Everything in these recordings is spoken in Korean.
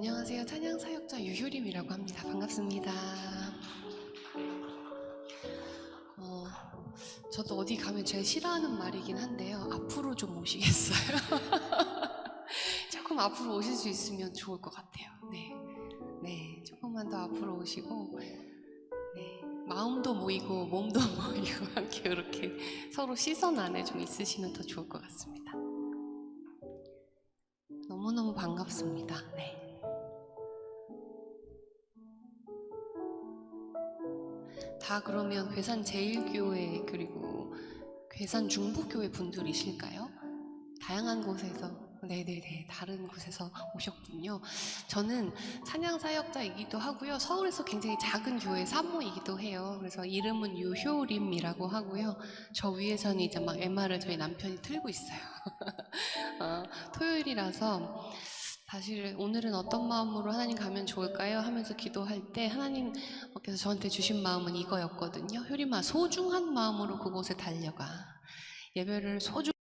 안녕하세요. 찬양 사역자 유효림이라고 합니다. 반갑습니다. 저도 어디 가면 제일 싫어하는 말이긴 한데요. 앞으로 좀 오시겠어요? 조금 앞으로 오실 수 있으면 좋을 것 같아요. 네, 조금만 더 앞으로 오시고, 네, 마음도 모이고 몸도 모이고 함께 이렇게 서로 시선 안에 좀 있으시면 더 좋을 것 같습니다. 너무너무 반갑습니다. 네. 다 그러면 괴산 제일교회 그리고 괴산 중부교회 분들이실까요? 다양한 곳에서, 네네네, 다른 곳에서 오셨군요. 저는 찬양 사역자이기도 하고요. 서울에서 굉장히 작은 교회 사모이기도 해요. 그래서 이름은 유효림이라고 하고요. 저 위에서는 이제 막 MR을 저희 남편이 틀고 있어요. 토요일이라서 사실 오늘은 어떤 마음으로 하나님 가면 좋을까요? 하면서 기도할 때 하나님께서 저한테 주신 마음은 이거였거든요. 효림아, 소중한 마음으로 그곳에 달려가. 예배를 소중한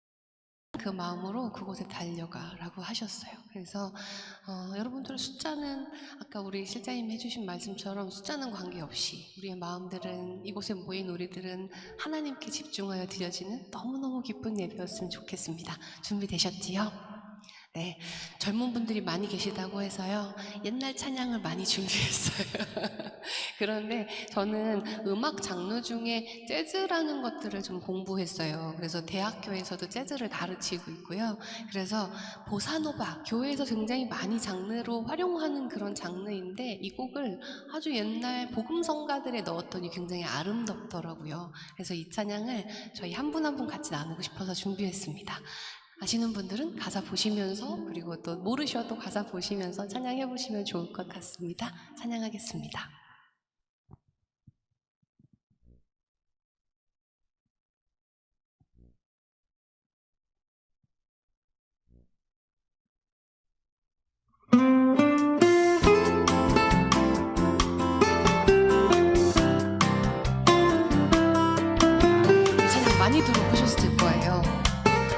그 마음으로 그곳에 달려가 라고 하셨어요. 그래서 여러분들 숫자는 아까 우리 실장님 해주신 말씀처럼 숫자는 관계없이 우리의 마음들은, 이곳에 모인 우리들은 하나님께 집중하여 드려지는 너무너무 기쁜 예배였으면 좋겠습니다. 준비되셨지요? 네, 젊은 분들이 많이 계시다고 해서요, 옛날 찬양을 많이 준비했어요. 그런데 저는 음악 장르 중에 재즈라는 것들을 좀 공부했어요. 그래서 대학교에서도 재즈를 가르치고 있고요. 그래서 보사노바, 교회에서 굉장히 많이 장르로 활용하는 그런 장르인데 이 곡을 아주 옛날 복음성가들에 넣었더니 굉장히 아름답더라고요. 그래서 이 찬양을 저희 한 분 한 분 같이 나누고 싶어서 준비했습니다. 아시는 분들은 가사 보시면서, 그리고 또 모르셔도 가사 보시면서 찬양해 보시면 좋을 것 같습니다. 찬양하겠습니다. 이 찬양 많이 들어보셨을 거예요.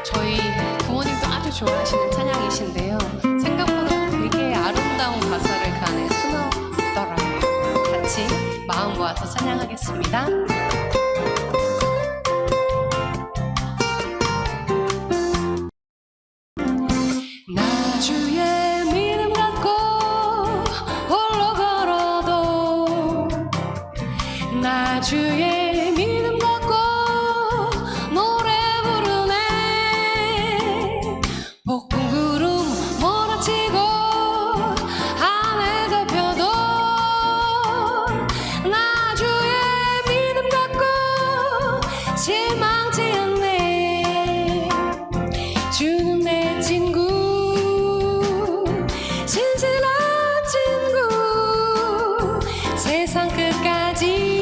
저희 부모님도 아주 좋아하시는 찬양이신데요. 생각보다 되게 아름다운 가사를 그 안에 수놓더라고요. 같이 마음 모아서 찬양하겠습니다. 나 주의 믿음 갖고 홀로 걸어도, 나 주의 믿음 갖고 노래 부르네. 폭풍 구름 몰아치고 하늘 덮여도 나 주의 믿음 갖고 실망치 않네. 주는 내 친구, 신실한 친구, 세상 끝까지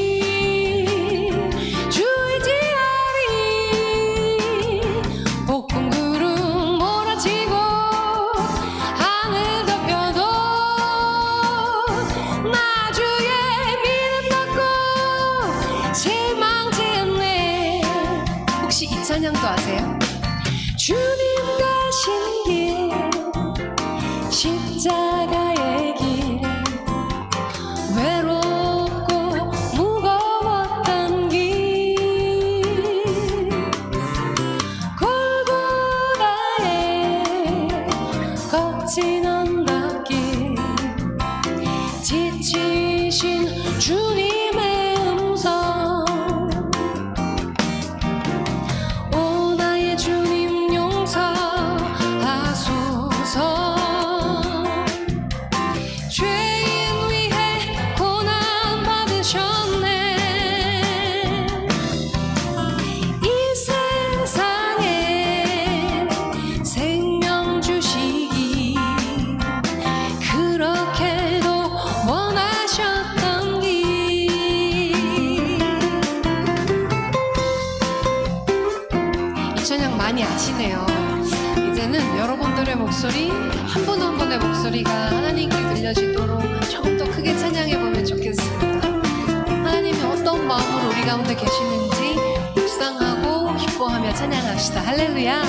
주 의지하리. 폭풍 구름 몰아치고 하늘 덮여도 나 주의 믿음 갖고 실망치 않네. 혹시 이 찬양도 아세요? 주님 가신 길, 십자가의 길, 외롭고 무거웠던 길, 골고다의 거친 언덕길, 지치신 주님의 음성, 오 나의 주님 용서하소서. 죄인 위해 고난 받으셨네. 이 세상에 생명 주시기 그렇게도 원하셨던 길. 이 찬양 많이 아시네요. 이제는 여러분들의 목소리, 한 분 한 분의 목소리가 하나님께 들려지도록 조금 더 크게 찬양해보면 좋겠습니다. 하나님이 어떤 마음으로 우리 가운데 계시는지 묵상하고 기뻐하며 찬양합시다. 할렐루야.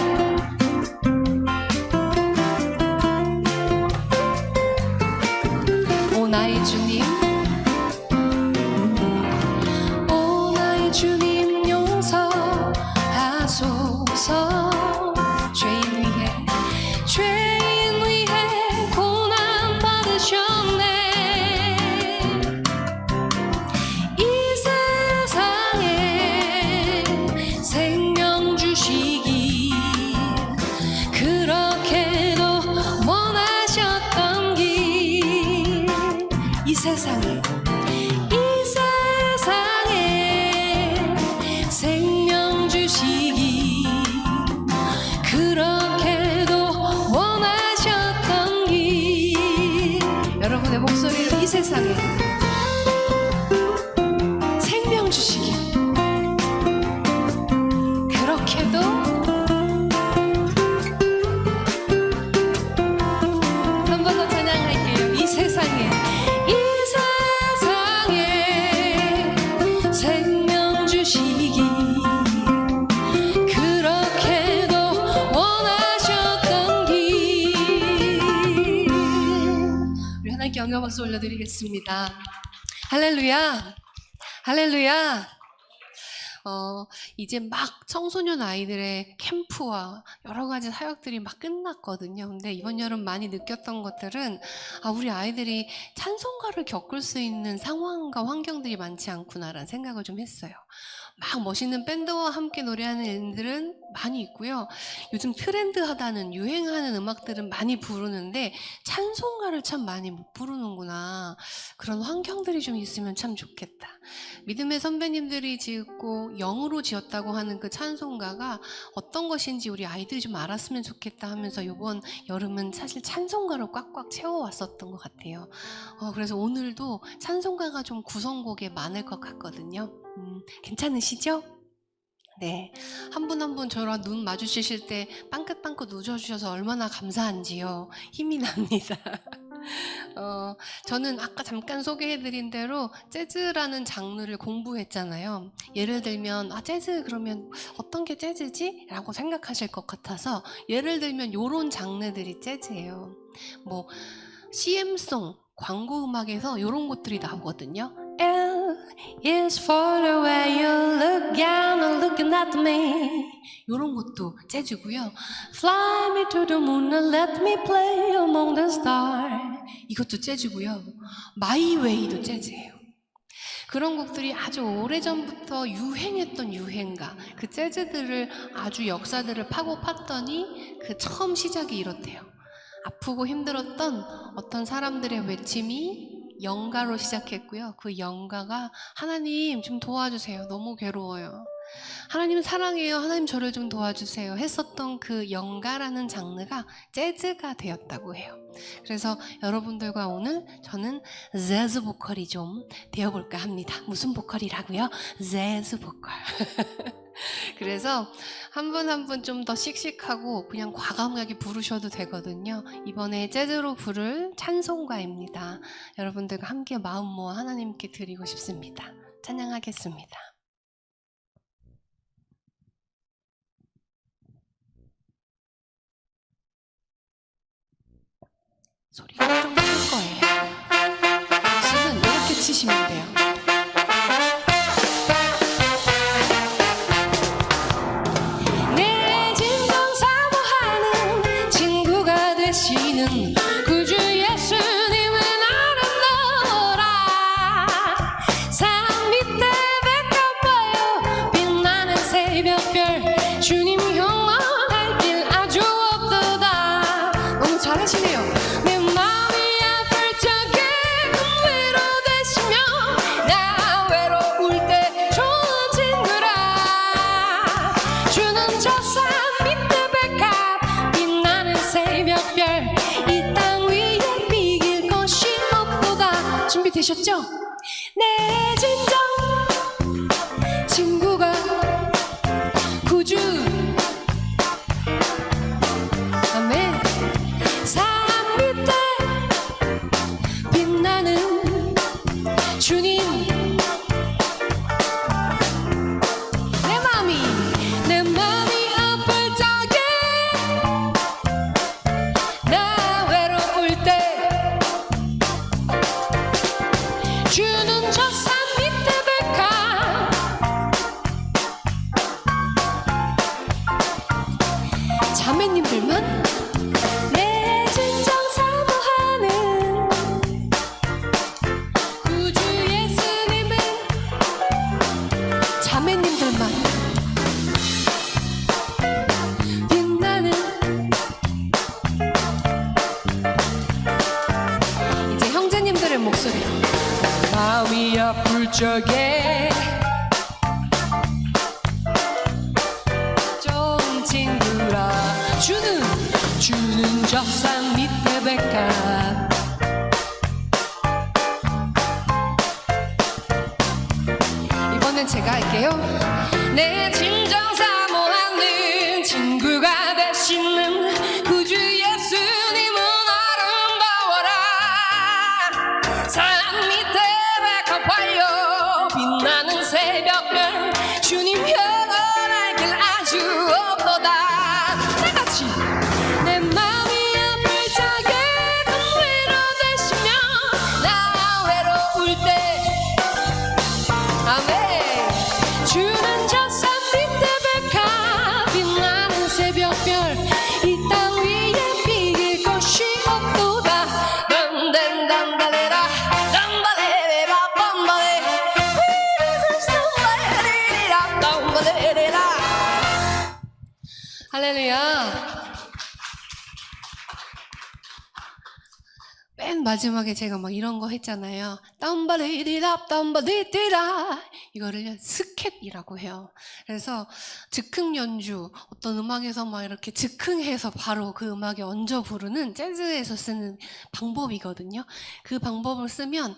나의 주님, 오 나의 주님 용서하소서. 죄인 위해 고난 받으셨네. 이 세상에 생명 주시기 그렇게도 원하셨던 길. 이 세상에 생명 주시기 그렇게도 원하셨던 길. 여러분의 목소리로 이 세상에 생명 주시기 그렇게도. 한 번 더 찬양할게요. 이 세상에 생명 주시기 그렇게도 원하셨던 길. 우리 하나님께 영광 박수 올려드리겠습니다. 할렐루야, 할렐루야. 이제 막 청소년 아이들의 캠프와 여러 가지 사역들이 막 끝났거든요. 근데 이번 여름 많이 느꼈던 것들은 우리 아이들이 찬송가를 겪을 수 있는 상황과 환경들이 많지 않구나라는 생각을 좀 했어요. 막 멋있는 밴드와 함께 노래하는 애들은 많이 있고요. 요즘 트렌드하다는 유행하는 음악들은 많이 부르는데 찬송가를 참 많이 못 부르는구나. 그런 환경들이 좀 있으면 참 좋겠다. 믿음의 선배님들이 짓고 영으로 지었다고 하는 그 찬송가가 어떤 것인지 우리 아이들이 좀 알았으면 좋겠다 하면서 이번 여름은 사실 찬송가로 꽉꽉 채워왔었던 것 같아요. 그래서 오늘도 찬송가가 좀 구성곡에 많을 것 같거든요. 괜찮으시죠? 네, 한 분 한 분 저랑 눈 마주치실 때 빵긋빵긋 웃어주셔서 얼마나 감사한지요. 힘이 납니다. 저는 아까 잠깐 소개해드린 대로 재즈라는 장르를 공부했잖아요. 예를 들면 재즈 그러면 어떤 게 재즈지? 라고 생각하실 것 같아서 예를 들면 요런 장르들이 재즈예요. 뭐 CM송, 광고 음악에서 요런 것들이 나오거든요. L is for the way you look down and looking at me. 요런 것도 재즈고요. Fly me to the moon and let me play among the stars. 이것도 재즈고요. My Way도 재즈예요. 그런 곡들이 아주 오래전부터 유행했던 유행가, 그 재즈들을 아주 역사들을 파고 팠더니 그 처음 시작이 이렇대요. 아프고 힘들었던 어떤 사람들의 외침이 영가로 시작했고요. 그 영가가 하나님 좀 도와주세요. 너무 괴로워요. 하나님 사랑해요. 하나님 저를 좀 도와주세요. 했었던 그 영가라는 장르가 재즈가 되었다고 해요. 그래서 여러분들과 오늘 저는 재즈 보컬이 좀 되어볼까 합니다. 무슨 보컬이라고요? 재즈 보컬. 그래서 한 분 한 분 좀 더 씩씩하고 그냥 과감하게 부르셔도 되거든요. 이번에 재즈로 부를 찬송가입니다. 여러분들과 함께 마음 모아 하나님께 드리고 싶습니다. 찬양하겠습니다. 소리가 좀 클 거예요. 박수는 이렇게 치시면 돼요. 내 진정 사모하는 친구가 되시는 구주 예수님은 아름다워라. 산 밑에 백합화요 빛나는 새벽별 주님 형만할 길 아주 없도다. 너무 잘하시네요. 준비되셨죠? 내 진정 친구가 구주 아멘. 산 밑에 빛나는 주님 내 마음이 아플 적에 나 외로울 때 자매님들만 내 진정 사모하는 구주 예수님은 자매님들만 빛나는 이제 형제님들의 목소리로 마음이 아플 적에 좋은 친구라 주는 저 산 밑에 백합 이번엔 제가 할게요. 내 진정 사모하는 친구가 되시는 구주 예수님은 아름다워라. 산 밑에 백합하여 빛나는 새벽별 주님 평안할 길 아주 없도다. 다같이 내 마음이 아플 적에 큰 위로 되시며 나 외로울 때 아멘. 주는 저 산 밑에 백합 빛나는 새벽별 이 땅 위에 비길 것이 없도다. 던던던달레라 던달레라 던달레 던달레라 던달레라 할렐루야. 맨 마지막에 제가 막 이런 거 했잖아요. 땀바리디랍 땀바리디라 이거를 스캣이라고 해요. 그래서 즉흥 연주, 어떤 음악에서 막 이렇게 즉흥해서 바로 그 음악에 얹어 부르는 재즈에서 쓰는 방법이거든요. 그 방법을 쓰면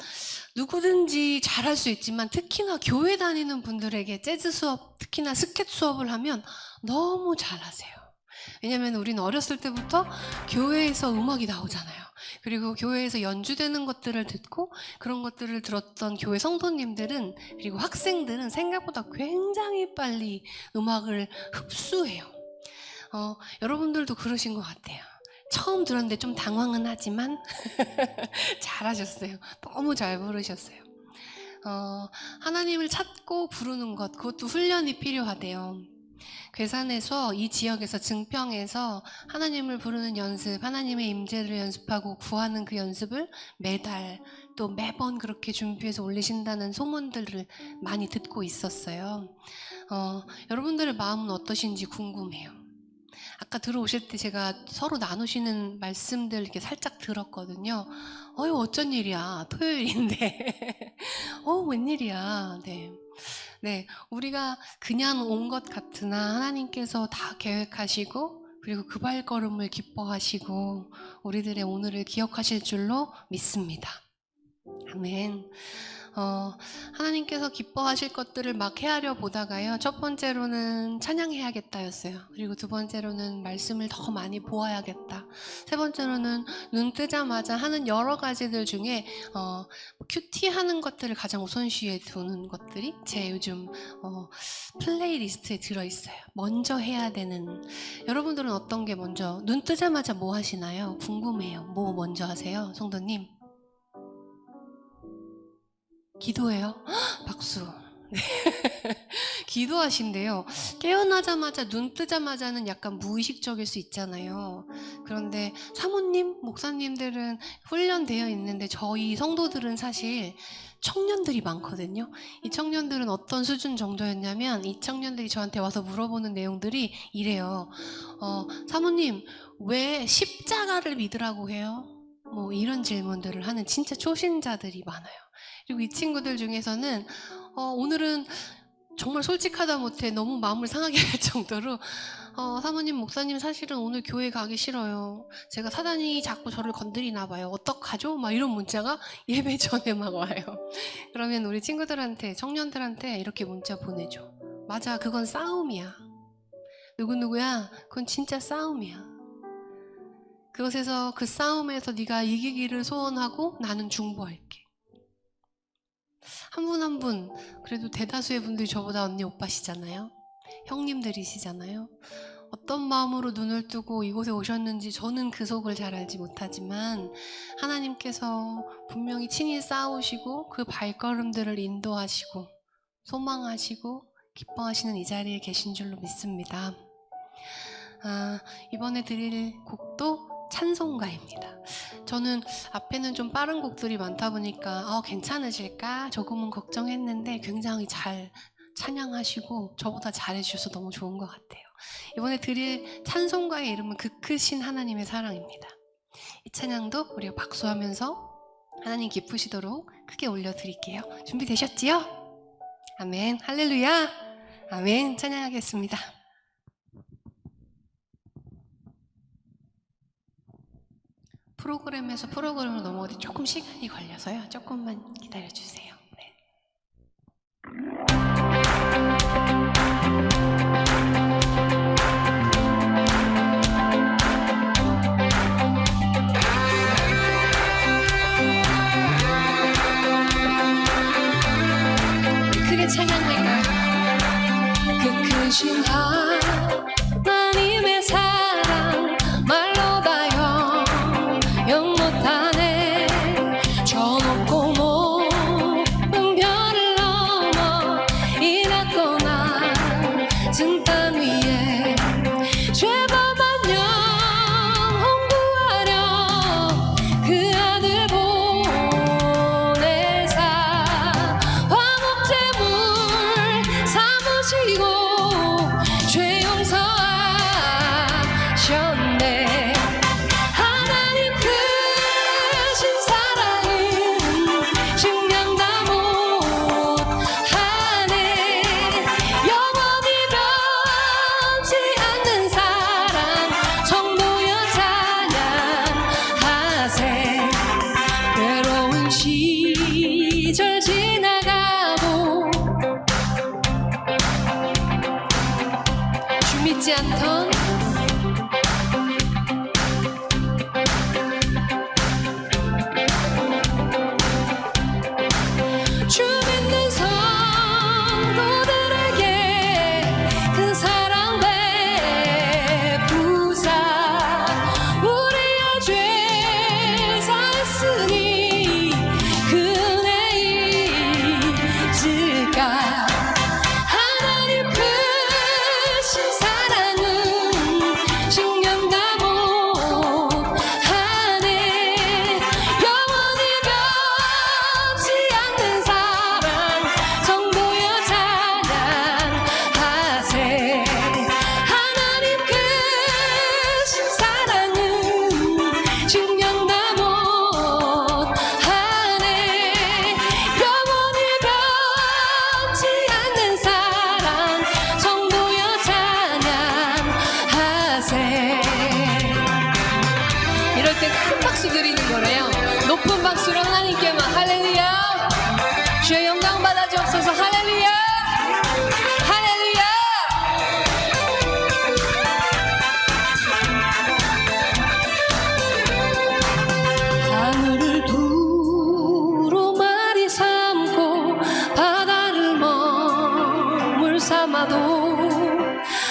누구든지 잘할 수 있지만 특히나 교회 다니는 분들에게 재즈 수업, 특히나 스캣 수업을 하면 너무 잘하세요. 왜냐면 우리는 어렸을 때부터 교회에서 음악이 나오잖아요. 그리고 교회에서 연주되는 것들을 듣고 그런 것들을 들었던 교회 성도님들은, 그리고 학생들은 생각보다 굉장히 빨리 음악을 흡수해요. 여러분들도 그러신 것 같아요. 처음 들었는데 좀 당황은 하지만 잘하셨어요. 너무 잘 부르셨어요. 하나님을 찾고 부르는 것, 그것도 훈련이 필요하대요. 괴산에서, 이 지역에서, 증평에서 하나님을 부르는 연습, 하나님의 임재를 연습하고 구하는 그 연습을 매달 또 매번 그렇게 준비해서 올리신다는 소문들을 많이 듣고 있었어요. 여러분들의 마음은 어떠신지 궁금해요. 아까 들어오실 때 제가 서로 나누시는 말씀들 이렇게 살짝 들었거든요. 어쩐 일이야. 토요일인데. 웬일이야. 네, 우리가 그냥 온 것 같으나 하나님께서 다 계획하시고 그리고 그 발걸음을 기뻐하시고 우리들의 오늘을 기억하실 줄로 믿습니다. 아멘. 하나님께서 기뻐하실 것들을 막 헤아려 보다가요, 첫 번째로는 찬양해야겠다였어요. 그리고 두 번째로는 말씀을 더 많이 보아야겠다. 세 번째로는 눈 뜨자마자 하는 여러 가지들 중에 큐티 하는 것들을 가장 우선시에 두는 것들이 제 요즘 플레이리스트에 들어있어요. 먼저 해야 되는. 여러분들은 어떤 게 먼저, 눈 뜨자마자 뭐 하시나요? 궁금해요. 뭐 먼저 하세요, 성도님? 기도해요? 박수. 네. 기도하신대요. 깨어나자마자, 눈 뜨자마자는 약간 무의식적일 수 있잖아요. 그런데 사모님, 목사님들은 훈련되어 있는데 저희 성도들은 사실 청년들이 많거든요. 이 청년들은 어떤 수준 정도였냐면, 이 청년들이 저한테 와서 물어보는 내용들이 이래요. 사모님, 왜 십자가를 믿으라고 해요? 뭐 이런 질문들을 하는 진짜 초신자들이 많아요. 그리고 이 친구들 중에서는 오늘은 정말 솔직하다 못해 너무 마음을 상하게 할 정도로 사모님, 목사님, 사실은 오늘 교회 가기 싫어요. 제가 사단이 자꾸 저를 건드리나 봐요. 어떡하죠? 막 이런 문자가 예배 전에 막 와요. 그러면 우리 친구들한테, 청년들한테 이렇게 문자 보내줘. 맞아, 그건 싸움이야. 누구누구야, 그건 진짜 싸움이야. 그것에서, 그 싸움에서 네가 이기기를 소원하고 나는 중보할게. 한 분 한 분, 그래도 대다수의 분들이 저보다 언니 오빠시잖아요. 형님들이시잖아요. 어떤 마음으로 눈을 뜨고 이곳에 오셨는지 저는 그 속을 잘 알지 못하지만 하나님께서 분명히 친히 싸우시고 그 발걸음들을 인도하시고 소망하시고 기뻐하시는 이 자리에 계신 줄로 믿습니다. 이번에 드릴 곡도 찬송가입니다. 저는 앞에는 좀 빠른 곡들이 많다 보니까 괜찮으실까 조금은 걱정했는데 굉장히 잘 찬양하시고 저보다 잘해주셔서 너무 좋은 것 같아요. 이번에 드릴 찬송가의 이름은 그 크신 하나님의 사랑입니다. 이 찬양도 우리가 박수하면서 하나님 기쁘시도록 크게 올려드릴게요. 준비되셨지요? 아멘, 할렐루야, 아멘. 찬양하겠습니다. 프로그램에서 프로그램으로 넘어오기 조금 시간이 걸려서요. 조금만 기다려주세요. 네. 크게 찬양할까요? 그 크신 하나님의 사랑 말로 다 영 못하네. 저 높고 높은 별을 넘어 이 낮고 낮은 땅 위에 죄범한 영혼 구하려 그 아들 보내사 화목제물 삼으시고 죄 용서하셨네. 하나님 크신 사랑은 증명 다 못하네. 영원히 변치 않는 사랑 성도여 찬양하세. 괴로운 시절 지나가고 주 믿지 않던 주 믿는 성도들에게 큰 사랑 베푸사 우리의 죄 사했으니 그네 잊을까. 하나님 크신 사랑은 증명 다 못하네. 영원히 변치 않는 사랑 성도여 찬양하세. 하나님 크신 사랑은 증명 다 못하네. 영원히 변치 않는 사랑 성도여 찬양하세. 이럴 때 큰 박수 드리는 거래요. 높은 박수로 하나님께만 할렐루야, 주의 영광 받아 주옵소서. 할렐루야, 할렐루야. 하늘을 두루마리 삼고 바다를 머물 삼아도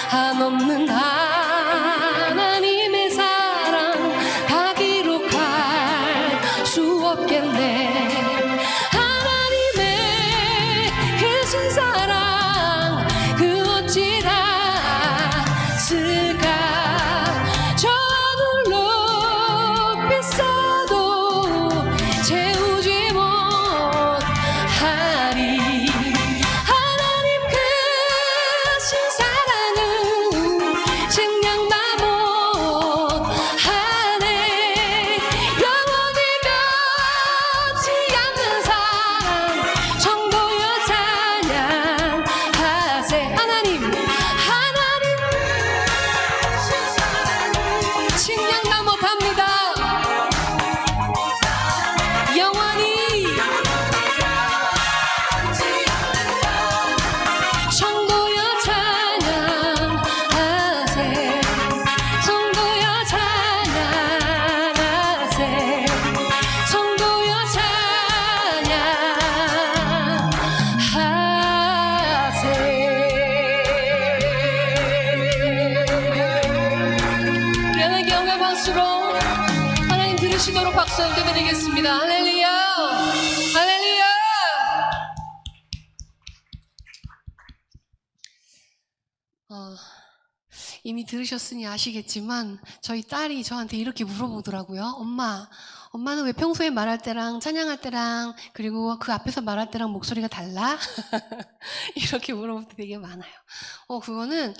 한없는 하나님의 사랑 다 기록할 수 없겠네. 하나님의 크신 사랑 그 어찌 닿을까. 저 하늘 높이 써도 채우지 못하리. 하나님 크신 사랑은 증명 다 못하네. 영원히 변치 않는 사랑 성도여 찬양하세. 하나님 크신 사랑은 증명 다 못합니다. 영원히 성도여 찬양하세. 성도여 찬양하세. 성도여 찬양하세. 연하게 영의 박수로 하나님 들으시도록 박수 드리겠습니다. 할렐루야, 할렐루야. 이미 들으셨으니 아시겠지만 저희 딸이 저한테 이렇게 물어보더라고요. 엄마는 왜 평소에 말할 때랑 찬양할 때랑 그리고 그 앞에서 말할 때랑 목소리가 달라? 이렇게 물어볼 때 되게 많아요. 그거는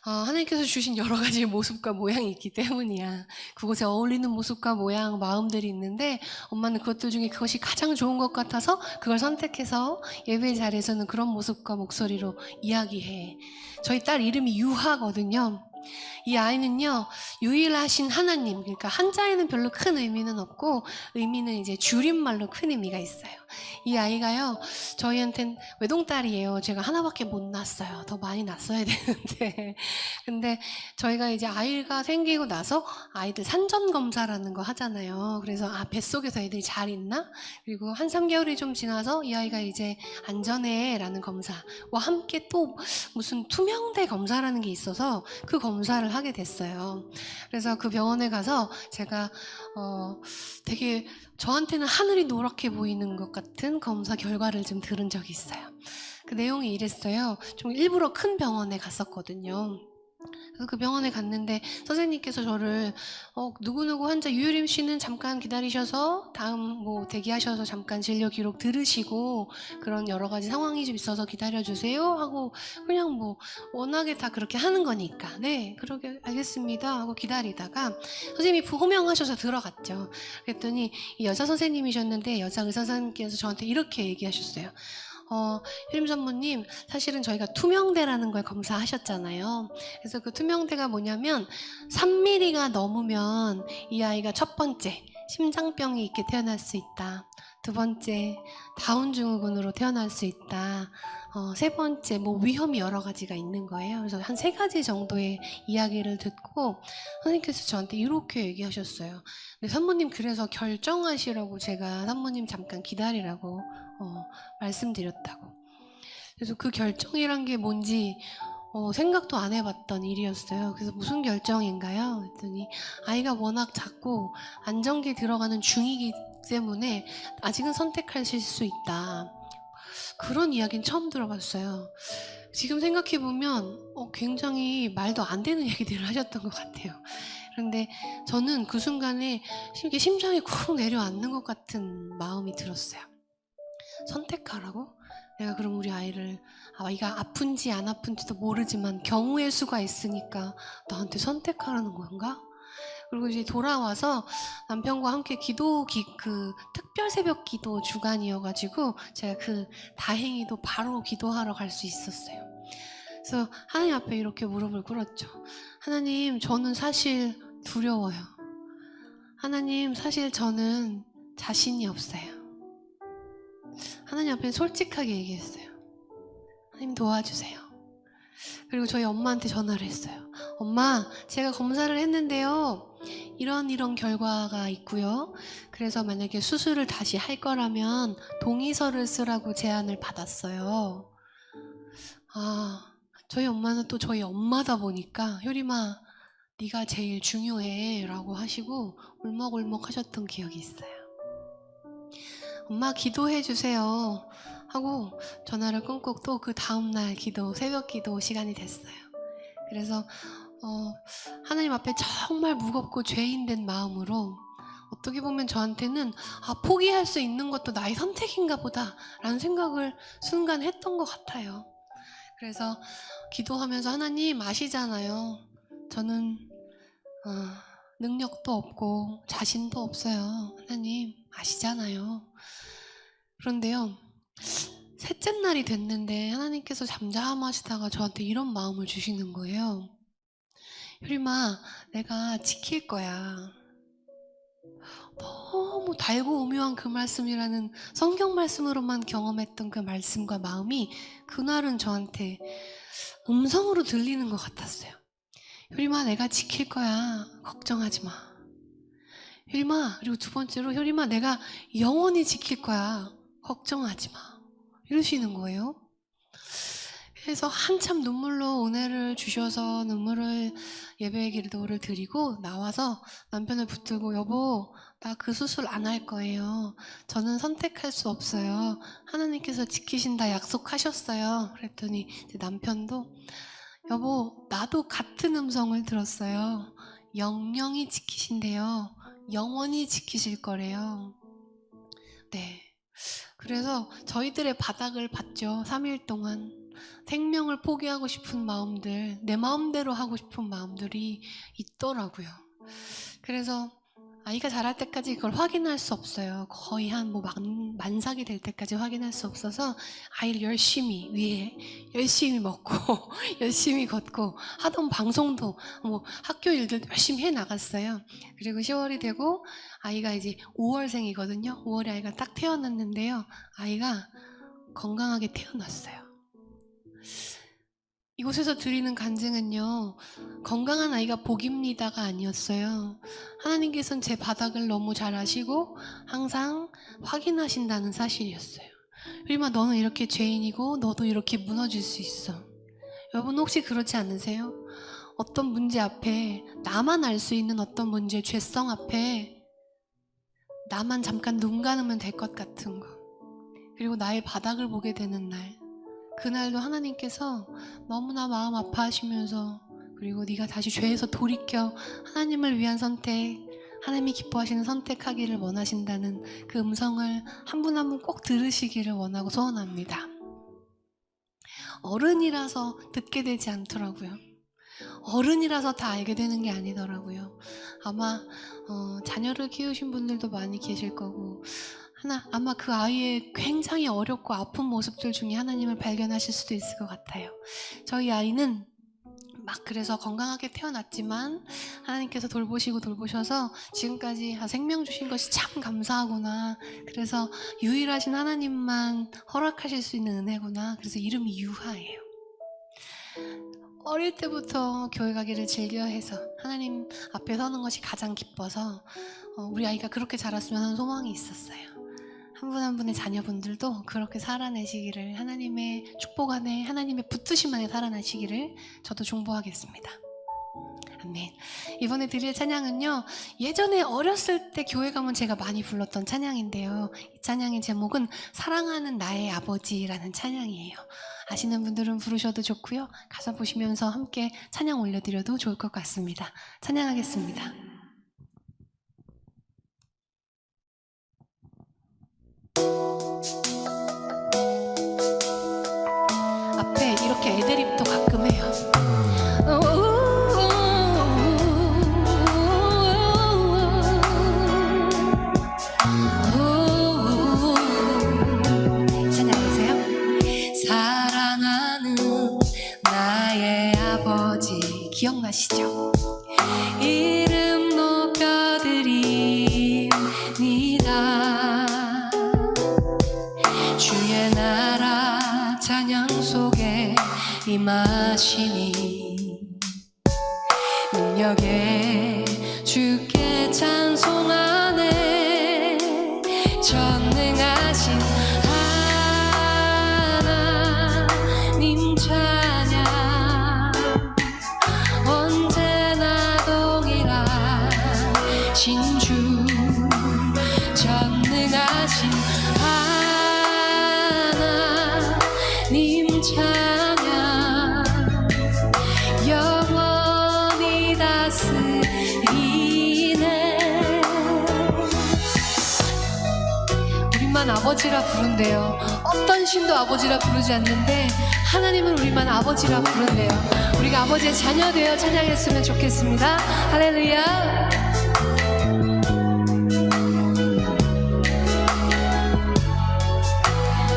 하나님께서 주신 여러 가지 모습과 모양이 있기 때문이야. 그곳에 어울리는 모습과 모양, 마음들이 있는데 엄마는 그것들 중에 그것이 가장 좋은 것 같아서 그걸 선택해서 예배 자리에서는 그런 모습과 목소리로 이야기해. 저희 딸 이름이 유하거든요. 이 아이는요, 유일하신 하나님, 그러니까 한자에는 별로 큰 의미는 없고 의미는 이제 줄임말로 큰 의미가 있어요. 이 아이가요, 저희한텐 외동딸이에요. 제가 하나밖에 못 낳았어요. 더 많이 낳았어야 되는데. 근데 저희가 이제 아이가 생기고 나서 아이들 산전검사라는 거 하잖아요. 그래서 뱃속에서 애들이 잘 있나? 그리고 한 3개월이 좀 지나서 이 아이가 이제 안전해 라는 검사와 함께 또 무슨 투명대 검사라는 게 있어서 그 검사를 하게 됐어요. 그래서 그 병원에 가서 제가 되게 저한테는 하늘이 노랗게 보이는 것 같은 검사 결과를 좀 들은 적이 있어요. 그 내용이 이랬어요. 좀 일부러 큰 병원에 갔었거든요. 그래서 그 병원에 갔는데 선생님께서 저를 누구누구 환자 유유림 씨는 잠깐 기다리셔서 다음 뭐 대기하셔서 잠깐 진료 기록 들으시고 그런 여러 가지 상황이 좀 있어서 기다려주세요 하고 그냥 뭐 워낙에 다 그렇게 하는 거니까 네 그러게 알겠습니다 하고 기다리다가 선생님이 호명하셔서 들어갔죠. 그랬더니 이 여자 선생님이셨는데 여자 의사 선생님께서 저한테 이렇게 얘기하셨어요. 혜림 전무님, 사실은 저희가 투명대라는 걸 검사하셨잖아요. 그래서 그 투명대가 뭐냐면 3mm가 넘으면 이 아이가 첫 번째 심장병이 있게 태어날 수 있다. 두 번째 다운증후군으로 태어날 수 있다. 세 번째 뭐 위험이 여러 가지가 있는 거예요. 그래서 한 3가지 정도의 이야기를 듣고 선생님께서 저한테 이렇게 얘기하셨어요. 근데 산모님 그래서 결정하시라고 제가 산모님 잠깐 기다리라고 말씀드렸다고. 그래서 그 결정이란 게 뭔지 생각도 안 해봤던 일이었어요. 그래서 무슨 결정인가요? 그랬더니 아이가 워낙 작고 안정기에 들어가는 중이기 때문에 아직은 선택하실 수 있다. 그런 이야기는 처음 들어봤어요. 지금 생각해보면 굉장히 말도 안 되는 얘기들을 하셨던 것 같아요. 그런데 저는 그 순간에 이게 심장이 쿵 내려앉는 것 같은 마음이 들었어요. 선택하라고? 내가 그럼 우리 아이를 아이가 아픈지 안 아픈지도 모르지만 경우의 수가 있으니까 나한테 선택하라는 건가? 그리고 이제 돌아와서 남편과 함께 그 특별 새벽 기도 주간이어가지고 제가 다행히도 바로 기도하러 갈 수 있었어요. 그래서 하나님 앞에 이렇게 무릎을 꿇었죠. 하나님, 저는 사실 두려워요. 하나님, 사실 저는 자신이 없어요. 하나님 앞에 솔직하게 얘기했어요. 하나님 도와주세요. 그리고 저희 엄마한테 전화를 했어요. 엄마, 제가 검사를 했는데요. 이런 결과가 있고요. 그래서 만약에 수술을 다시 할 거라면 동의서를 쓰라고 제안을 받았어요. 저희 엄마는 또 저희 엄마다 보니까 효림아, 네가 제일 중요해 라고 하시고 울먹울먹 하셨던 기억이 있어요. 엄마 기도해 주세요 하고 전화를 끊고 또 그 다음날 새벽 기도 시간이 됐어요. 그래서 하나님 앞에 정말 무겁고 죄인된 마음으로 어떻게 보면 저한테는 포기할 수 있는 것도 나의 선택인가 보다 라는 생각을 순간 했던 것 같아요. 그래서 기도하면서 하나님 아시잖아요. 저는 능력도 없고 자신도 없어요. 하나님 아시잖아요. 그런데요, 셋째 날이 됐는데 하나님께서 잠잠하시다가 저한테 이런 마음을 주시는 거예요. 효림아, 내가 지킬 거야. 너무 달고 오묘한 그 말씀이라는 성경 말씀으로만 경험했던 그 말씀과 마음이 그날은 저한테 음성으로 들리는 것 같았어요. 효림아, 내가 지킬 거야. 걱정하지 마. 효림아, 그리고 두 번째로 효림아, 내가 영원히 지킬 거야. 걱정하지 마. 이러시는 거예요. 그래서 한참 눈물로 은혜를 주셔서 예배의 기도를 드리고 나와서 남편을 붙들고 여보, 나 그 수술 안 할 거예요. 저는 선택할 수 없어요. 하나님께서 지키신다 약속하셨어요. 그랬더니 이제 남편도 여보, 나도 같은 음성을 들었어요. 영영이 지키신대요. 영원히 지키실 거래요. 네. 그래서 저희들의 바닥을 봤죠. 3일 동안. 생명을 포기하고 싶은 마음들, 내 마음대로 하고 싶은 마음들이 있더라고요. 그래서 아이가 자랄 때까지 그걸 확인할 수 없어요. 거의 한 만삭이 될 때까지 확인할 수 없어서 아이를 열심히 위에 열심히 먹고 열심히 걷고 하던 방송도 학교 일들 열심히 해 나갔어요. 그리고 10월이 되고 아이가 이제 5월생이거든요. 5월에 아이가 딱 태어났는데요. 아이가 건강하게 태어났어요. 이곳에서 드리는 간증은요, 건강한 아이가 복입니다가 아니었어요. 하나님께서는 제 바닥을 너무 잘 아시고 항상 확인하신다는 사실이었어요. 유림아, 너는 이렇게 죄인이고 너도 이렇게 무너질 수 있어. 여러분 혹시 그렇지 않으세요? 어떤 문제 앞에, 나만 알 수 있는 어떤 문제의 죄성 앞에 나만 잠깐 눈 감으면 될 것 같은 거, 그리고 나의 바닥을 보게 되는 날, 그날도 하나님께서 너무나 마음 아파하시면서, 그리고 네가 다시 죄에서 돌이켜 하나님을 위한 선택, 하나님이 기뻐하시는 선택하기를 원하신다는 그 음성을 한 분 한 분 꼭 들으시기를 원하고 소원합니다. 어른이라서 듣게 되지 않더라고요. 어른이라서 다 알게 되는 게 아니더라고요. 아마 자녀를 키우신 분들도 많이 계실 거고, 아마 그 아이의 굉장히 어렵고 아픈 모습들 중에 하나님을 발견하실 수도 있을 것 같아요. 저희 아이는 막 그래서 건강하게 태어났지만 하나님께서 돌보셔서 지금까지 생명 주신 것이 참 감사하구나, 그래서 유일하신 하나님만 허락하실 수 있는 은혜구나, 그래서 이름이 유하예요. 어릴 때부터 교회 가기를 즐겨해서 하나님 앞에 서는 것이 가장 기뻐서 우리 아이가 그렇게 자랐으면 하는 소망이 있었어요. 한 분 한 분의 자녀분들도 그렇게 살아내시기를, 하나님의 축복 안에, 하나님의 붙드심 안에 살아내시기를 저도 중보하겠습니다. 아멘. 이번에 드릴 찬양은요, 예전에 어렸을 때 교회 가면 제가 많이 불렀던 찬양인데요, 이 찬양의 제목은 사랑하는 나의 아버지라는 찬양이에요. 아시는 분들은 부르셔도 좋고요, 가사 보시면서 함께 찬양 올려드려도 좋을 것 같습니다. 찬양하겠습니다. 앞에 이렇게 애드립도 가끔 해요. 찬양하세요. 사랑하는 나의 아버지, 기억나시죠? 이름 높여드립니다. 주의 나라 찬양 속에 임하시니 능력에 주께 찬송하네. 전능하신 하나님 찬양, 언제나 동일하신 주, 전능하신 하나님 찬양, 영원히 다스리네. 우리만 아버지라 부른대요. 어떤 신도 아버지라 부르지 않는데 하나님은 우리만 아버지라 부른대요. 우리가 아버지의 자녀 되어 찬양했으면 좋겠습니다. 할렐루야.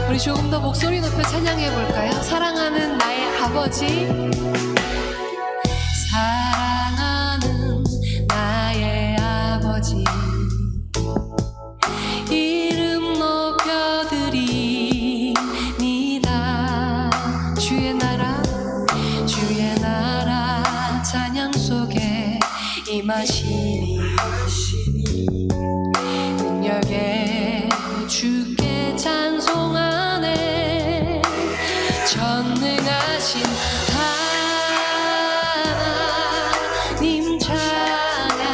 우리 조금 더 목소리 높여 찬양해 볼까요? 사랑하는 나의 아버지, 사랑하는 나의 아버지, 이름 높여드립니다. 주의 나라 찬양 속에 임하시니 능력에 주께 찬송하네. 전능하신 하나님 찬양,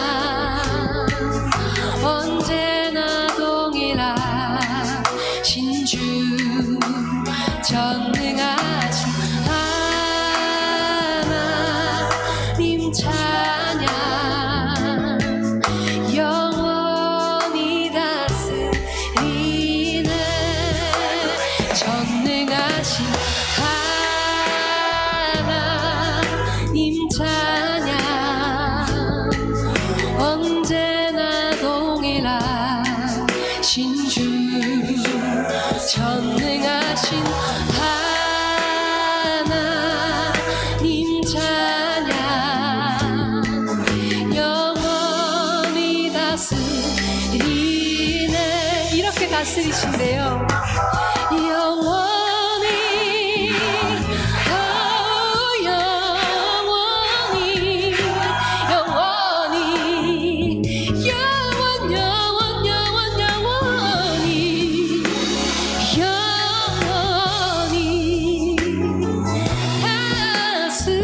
전능하신 주 전능하신 하나님 찬양 영원히 다스리네. 이렇게 다스리신대요. 영원히 영원히 영원히 영원 영원 영원 영원히 영원히 다스리네.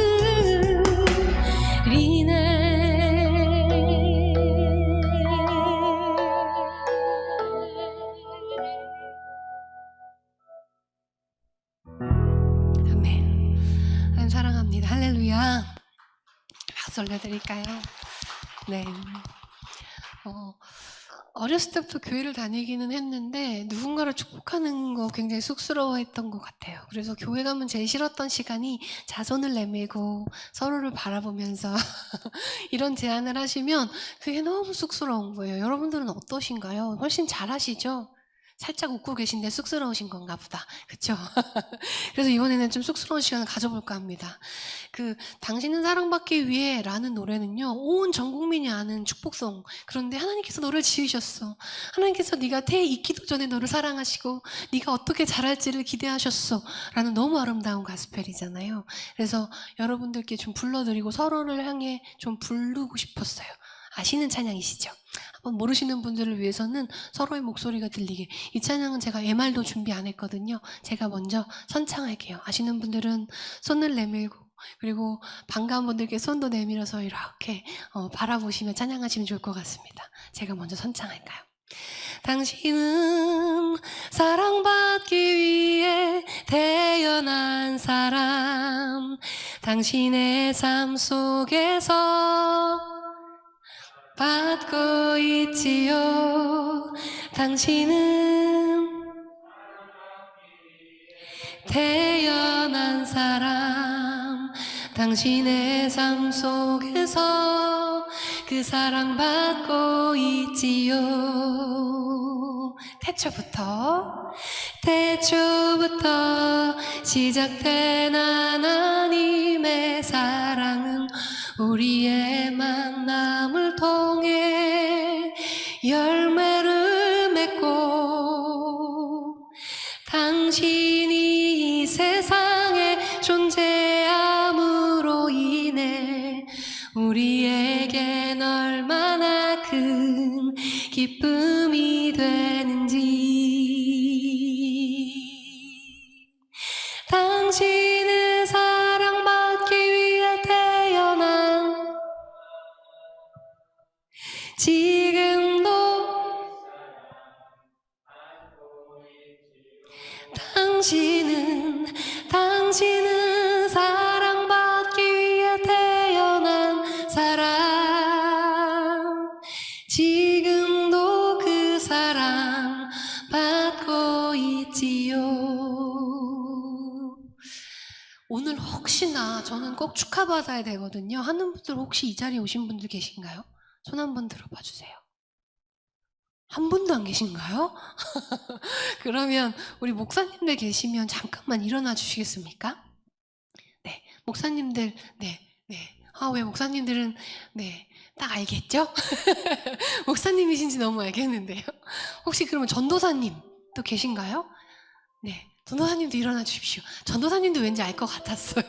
아멘. 하나님 사랑합니다. 할렐루야. 박수 올려드릴까요? 네. 어렸을 때부터 교회를 다니기는 했는데 누군가를 축복하는 거 굉장히 쑥스러워했던 것 같아요. 그래서 교회 가면 제일 싫었던 시간이 자손을 내밀고 서로를 바라보면서 이런 제안을 하시면 그게 너무 쑥스러운 거예요. 여러분들은 어떠신가요? 훨씬 잘하시죠? 살짝 웃고 계신데 쑥스러우신 건가 보다. 그쵸? 그래서 이번에는 좀 쑥스러운 시간을 가져볼까 합니다. 당신은 사랑받기 위해 라는 노래는요, 온 전 국민이 아는 축복송. 그런데 하나님께서 너를 지으셨어. 하나님께서 네가 태에 있기도 전에 너를 사랑하시고 네가 어떻게 자랄지를 기대하셨어 라는 너무 아름다운 가스펠이잖아요. 그래서 여러분들께 좀 불러드리고 서로를 향해 좀 부르고 싶었어요. 아시는 찬양이시죠? 한번 모르시는 분들을 위해서는 서로의 목소리가 들리게, 이 찬양은 제가 MR도 준비 안 했거든요. 제가 먼저 선창할게요. 아시는 분들은 손을 내밀고, 그리고 반가운 분들께 손도 내밀어서 이렇게 바라보시며 찬양하시면 좋을 것 같습니다. 제가 먼저 선창할까요? 당신은 사랑받기 위해 태어난 사람, 당신의 삶 속에서 받고 있지요. 당신은 태어난 사람, 당신의 삶 속에서 그 사랑받고 있지요. 태초부터 시작된 하나님의 사랑은 우리의 만남을 통해 열매를 맺고, 당신이 이 세상에 존재함으로 인해 우리에겐 얼마나 큰 기쁨이 되는지. 당신은 사랑받기 위해 태어난, 지금도 당신은 사랑받기 위해 태어난 사람, 지금도 그 사랑 받고 있지요. 오늘 혹시나 저는 꼭 축하받아야 되거든요 하는 분들, 혹시 이 자리에 오신 분들 계신가요? 손 한번 들어봐 주세요. 한 분도 안 계신가요? 그러면 우리 목사님들 계시면 잠깐만 일어나 주시겠습니까? 네, 목사님들, 네. 왜 목사님들은, 딱 알겠죠? 목사님이신지 너무 알겠는데요. 혹시 그러면 전도사님 또 계신가요? 네, 전도사님도 일어나 주십시오. 전도사님도 왠지 알 것 같았어요.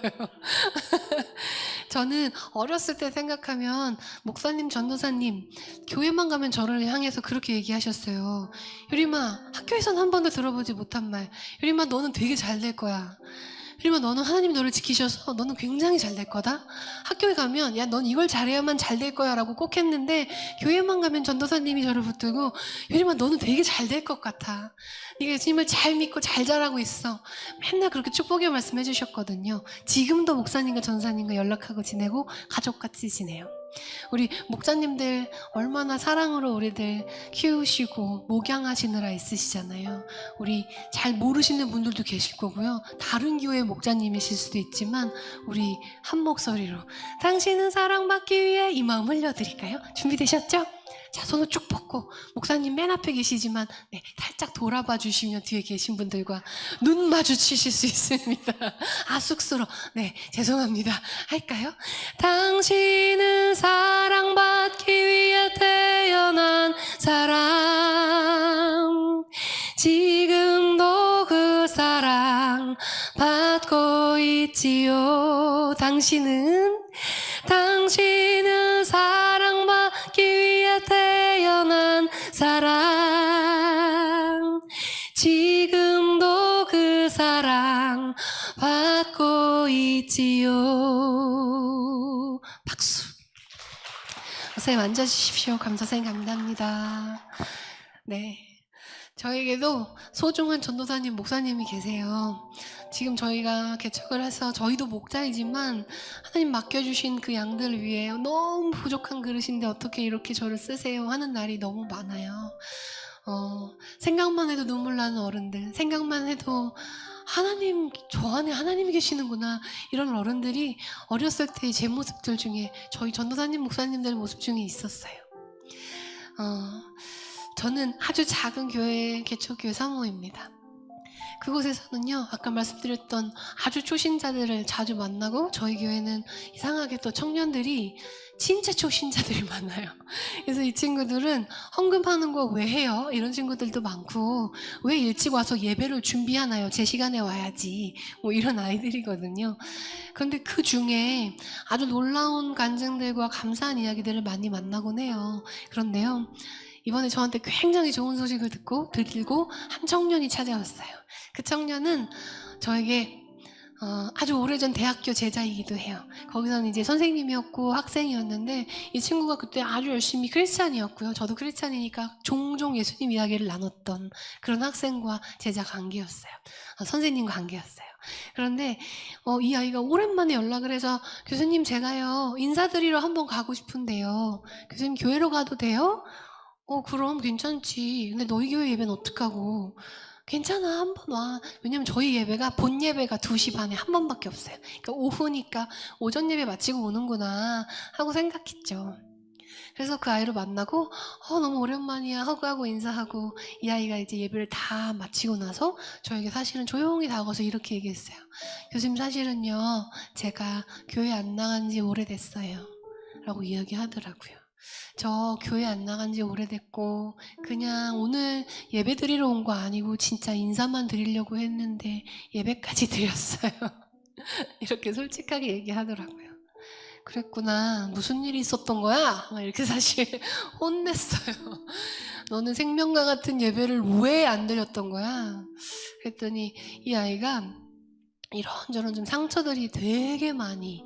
저는 어렸을 때 생각하면 목사님, 전도사님 교회만 가면 저를 향해서 그렇게 얘기하셨어요. 효림아, 학교에서는 한 번도 들어보지 못한 말. 효림아, 너는 되게 잘 될 거야. 효림아, 너는 하나님이 너를 지키셔서 너는 굉장히 잘 될 거다. 학교에 가면 야, 넌 이걸 잘해야만 잘 될 거야 라고 꼭 했는데, 교회만 가면 전도사님이 저를 붙들고 효림아, 너는 되게 잘 될 것 같아. 네가 예수님을 잘 믿고 잘 자라고 있어. 맨날 그렇게 축복의 말씀 해주셨거든요. 지금도 목사님과 전사님과 연락하고 지내고 가족같이 지내요. 우리 목자님들 얼마나 사랑으로 우리들 키우시고 목양하시느라 있으시잖아요. 우리 잘 모르시는 분들도 계실 거고요. 다른 교회 목자님이실 수도 있지만 우리 한 목소리로 당신은 사랑받기 위해 이 마음 흘려드릴까요? 준비되셨죠? 자, 손을 쭉 뻗고 목사님 맨 앞에 계시지만 네, 살짝 돌아봐 주시면 뒤에 계신 분들과 눈 마주치실 수 있습니다. 아, 쑥스러워. 네, 죄송합니다. 할까요? 당신은 사랑받기 위해 태어난 사람, 지금도 그 사랑 받고 있지요. 당신은 사랑받기 위해 태어난 사람, 지금도 그 사랑 받고 있지요. 박수. 선생님 앉아주십시오. 감사선생님 감사합니다. 네, 저에게도 소중한 전도사님, 목사님이 계세요. 지금 저희가 개척을 해서 저희도 목자이지만 하나님 맡겨주신 그 양들 위해 너무 부족한 그릇인데 어떻게 이렇게 저를 쓰세요 하는 날이 너무 많아요. 생각만 해도 눈물 나는 어른들, 생각만 해도 하나님, 저 안에 하나님이 계시는구나, 이런 어른들이 어렸을 때 제 모습들 중에 저희 전도사님, 목사님들 모습 중에 있었어요. 저는 아주 작은 교회, 개척교회 사모입니다. 그곳에서는요, 아까 말씀드렸던 아주 초신자들을 자주 만나고, 저희 교회는 이상하게 또 청년들이 진짜 초신자들이 많아요. 그래서 이 친구들은 헌금하는 거 왜 해요? 이런 친구들도 많고, 왜 일찍 와서 예배를 준비하나요? 제 시간에 와야지. 뭐 이런 아이들이거든요. 그런데 그 중에 아주 놀라운 간증들과 감사한 이야기들을 많이 만나곤 해요. 그런데요, 이번에 저한테 굉장히 좋은 소식을 드리고 한 청년이 찾아왔어요. 그 청년은 저에게 아주 오래전 대학교 제자이기도 해요. 거기서는 이제 선생님이었고 학생이었는데, 이 친구가 그때 아주 열심히 크리스찬이었고요. 저도 크리스찬이니까 종종 예수님 이야기를 나눴던 그런 학생과 제자 관계였어요. 선생님 관계였어요. 그런데 이 아이가 오랜만에 연락을 해서, 교수님 제가요 인사드리러 한번 가고 싶은데요, 교수님 교회로 가도 돼요? 그럼 괜찮지. 근데 너희 교회 예배는 어떡하고? 괜찮아, 한번 와. 왜냐면 저희 예배가, 본 예배가 2시 반에 한 번밖에 없어요. 그러니까 오후니까 오전 예배 마치고 오는구나 하고 생각했죠. 그래서 그 아이를 만나고 너무 오랜만이야 하고 인사하고, 이 아이가 이제 예배를 다 마치고 나서 저에게 사실은 조용히 다가가서 이렇게 얘기했어요. 교수님, 사실은요 제가 교회 안 나간 지 오래됐어요 라고 이야기하더라고요. 저 교회 안 나간 지 오래됐고 그냥 오늘 예배 드리러 온 거 아니고 진짜 인사만 드리려고 했는데 예배까지 드렸어요. 이렇게 솔직하게 얘기하더라고요. 그랬구나, 무슨 일이 있었던 거야? 막 이렇게 사실 혼냈어요. 너는 생명과 같은 예배를 왜 안 드렸던 거야? 그랬더니 이 아이가 이런저런 좀 상처들이 되게 많이,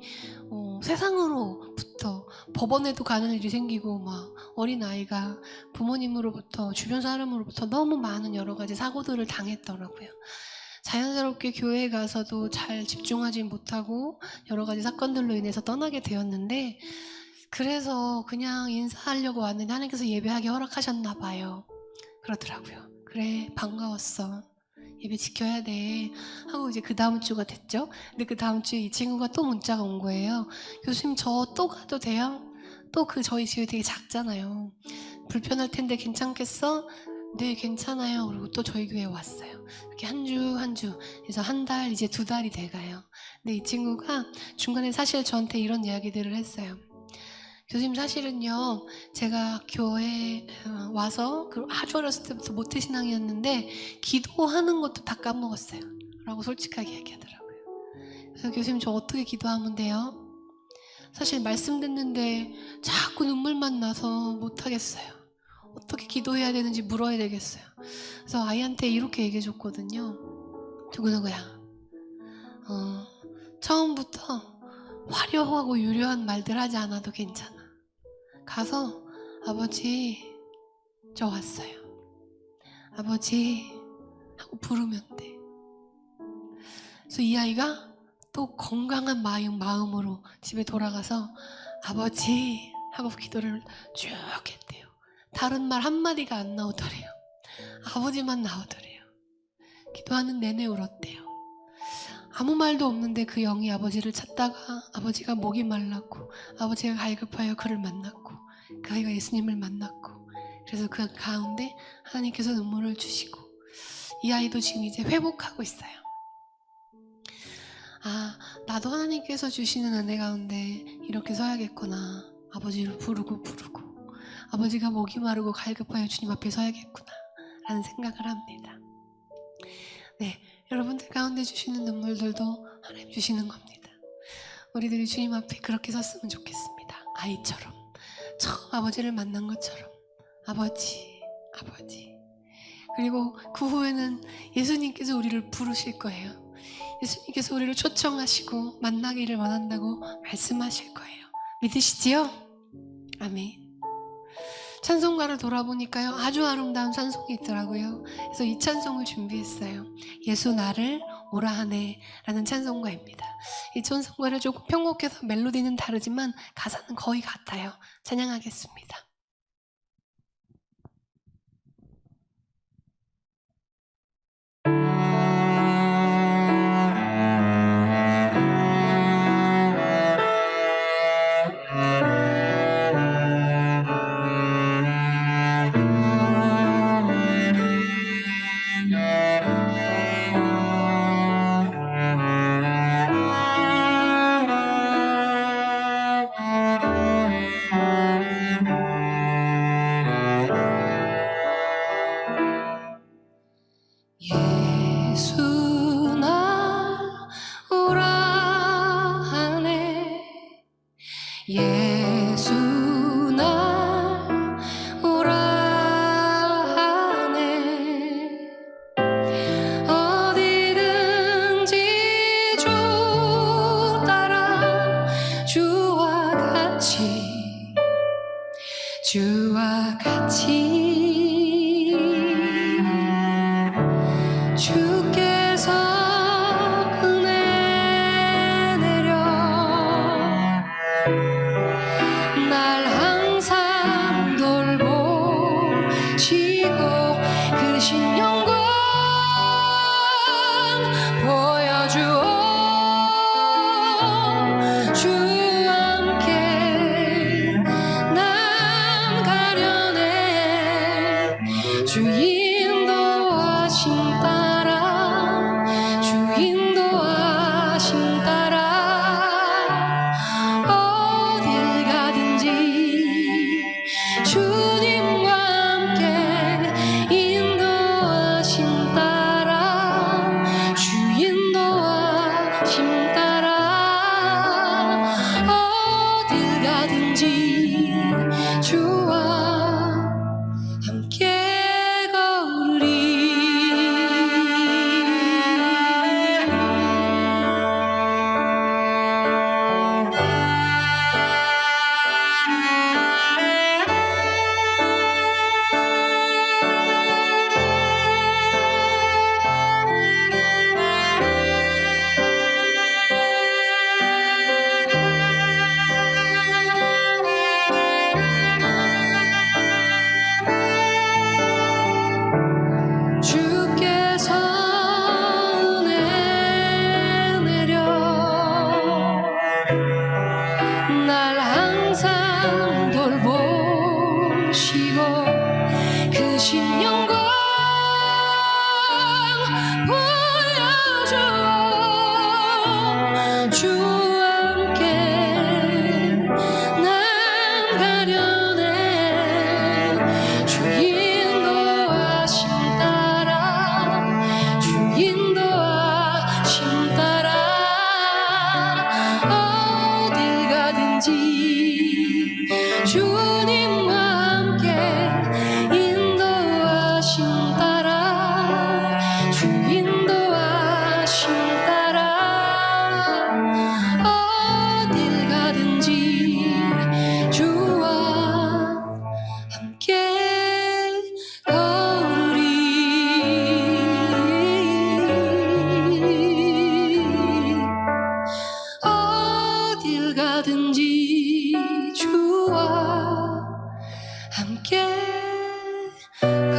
세상으로부터 법원에도 가는 일이 생기고, 막 어린아이가 부모님으로부터, 주변 사람으로부터 너무 많은 여러 가지 사고들을 당했더라고요. 자연스럽게 교회에 가서도 잘 집중하지 못하고 여러 가지 사건들로 인해서 떠나게 되었는데, 그래서 그냥 인사하려고 왔는데 하나님께서 예배하게 허락하셨나 봐요. 그러더라고요. 그래, 반가웠어. 예배 지켜야 돼 하고 이제 그 다음 주가 됐죠. 근데 그 다음 주에 이 친구가 또 문자가 온 거예요. 교수님, 저 또 가도 돼요? 또 저희 집이 되게 작잖아요. 불편할 텐데 괜찮겠어? 네, 괜찮아요. 그리고 또 저희 교회에 왔어요. 이렇게 한 주 그래서 한 달, 이제 2달이 돼가요. 근데 이 친구가 중간에 사실 저한테 이런 이야기들을 했어요. 교수님, 사실은요 제가 교회에 와서 아주 어렸을 때부터 모태신앙이었는데 기도하는 것도 다 까먹었어요 라고 솔직하게 얘기하더라고요. 그래서 교수님, 저 어떻게 기도하면 돼요? 사실 말씀 듣는데 자꾸 눈물만 나서 못하겠어요. 어떻게 기도해야 되는지 물어야 되겠어요. 그래서 아이한테 이렇게 얘기해줬거든요. 누구누구야, 처음부터 화려하고 유려한 말들 하지 않아도 괜찮아. 가서 아버지 저 왔어요, 아버지 하고 부르면 돼. 그래서 이 아이가 또 건강한 마음으로 집에 돌아가서 아버지 하고 기도를 쭉 했대요. 다른 말 한마디가 안 나오더래요. 아버지만 나오더래요. 기도하는 내내 울었대요. 아무 말도 없는데 그 영이 아버지를 찾다가 아버지가 목이 말랐고 아버지가 갈급하여 그를 만났고 그 아이가 예수님을 만났고 그래서 그 가운데 하나님께서 눈물을 주시고 이 아이도 지금 이제 회복하고 있어요. 아, 나도 하나님께서 주시는 은혜 가운데 이렇게 서야겠구나. 아버지를 부르고 아버지가 목이 마르고 갈급하여 주님 앞에 서야겠구나 라는 생각을 합니다. 네, 여러분들 가운데 주시는 눈물들도 하나님 주시는 겁니다. 우리들이 주님 앞에 그렇게 섰으면 좋겠습니다. 아이처럼 처음 아버지를 만난 것처럼 아버지. 그리고 그 후에는 예수님께서 우리를 부르실 거예요. 예수님께서 우리를 초청하시고 만나기를 원한다고 말씀하실 거예요. 믿으시지요? 아멘. 찬송가를 돌아보니까요, 아주 아름다운 찬송이 있더라고요. 그래서 이 찬송을 준비했어요. 예수 나를 오라 하네 라는 찬송가입니다. 이 찬송가를 조금 편곡해서 멜로디는 다르지만 가사는 거의 같아요. 찬양하겠습니다. 예수 날 오라 하네 예수 날 오라 하네 어디든지 주 따라 주와 같이 주께서 은혜 내려 날 항상 돌보시고 그 신령과 보여주오 주와 함께 난 가려네 주 인도하심 따라 주 인도하심 따라 어딜 가든지 주님과 함께 인도하심 따라 주 인도하심 따라 어딜 가든지 주와 함께 걸으리 주께서 은혜 내려 날 항상 돌보시고 그 신령과 보여줘 주와 함께 난 가려네 주 인도하심 따라 주 인도하심 따라 어딜 가든지 주님과 함께 인도하심 따라 주 인도하심 따라 어딜 가든지 주와 함께 걸으리 어딜 가든지 주와 함께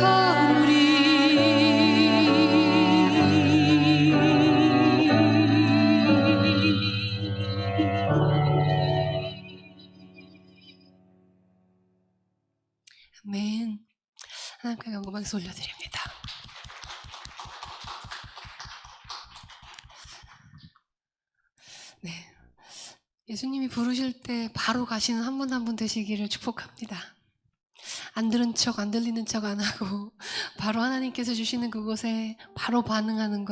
걸으리 아멘. 하나님께 영광을 올려드립니다. 네, 예수님이 부르실 때 바로 가시는 한 분 한 분 되시기를 축복합니다. 안 들은 척, 안 들리는 척 안 하고 바로 하나님께서 주시는 그곳에 바로 반응하는